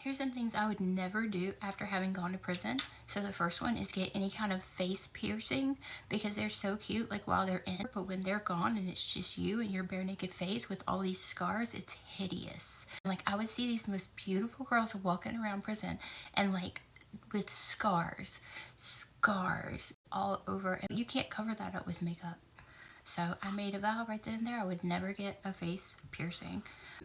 Here's some things I would never do after having gone to prison. So the first one is get any kind of face piercing because they're so cute like while they're in, but when they're gone and it's just you and your bare naked face with all these scars, it's hideous. Like I would see these most beautiful girls walking around prison and like with scars all over, and you can't cover that up with makeup. So I made a vow right then and there I would never get a face piercing.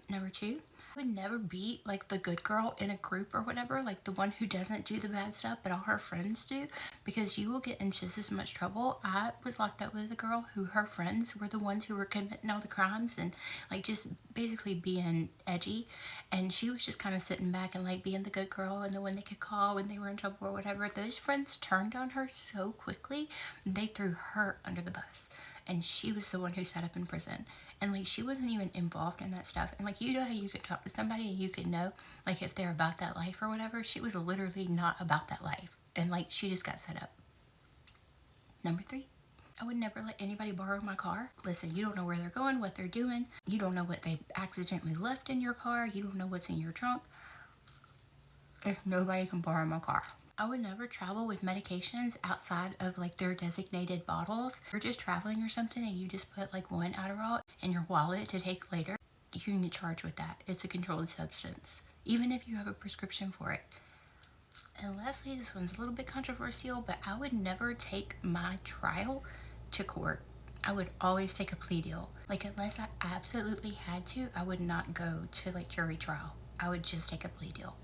Number two, I would never be like the good girl in a group or whatever, like the one who doesn't do the bad stuff but all her friends do, because you will get in just as much trouble. I was locked up with a girl who her friends were the ones who were committing all the crimes and like just basically being edgy, and she was just kind of sitting back and like being the good girl and the one they could call when they were in trouble or whatever. Those friends turned on her so quickly, they threw her under the bus, and she was the one who sat up in prison. And like she wasn't even involved in that stuff. And like you know how you could talk to somebody and you could know like if they're about that life or whatever. She was literally not about that life, and like she just got set up. Number three, I would never let anybody borrow my car. Listen, you don't know where they're going, what they're doing. You don't know what they accidentally left in your car. You don't know what's in your trunk. If nobody can borrow my car. I would never travel with medications outside of like their designated bottles. If you're just traveling or something and you just put like one Adderall in your wallet to take later, you can get charged with that. It's a controlled substance, even if you have a prescription for it. And lastly, this one's a little bit controversial, but I would never take my trial to court. I would always take a plea deal. Like unless I absolutely had to, I would not go to like jury trial. I would just take a plea deal.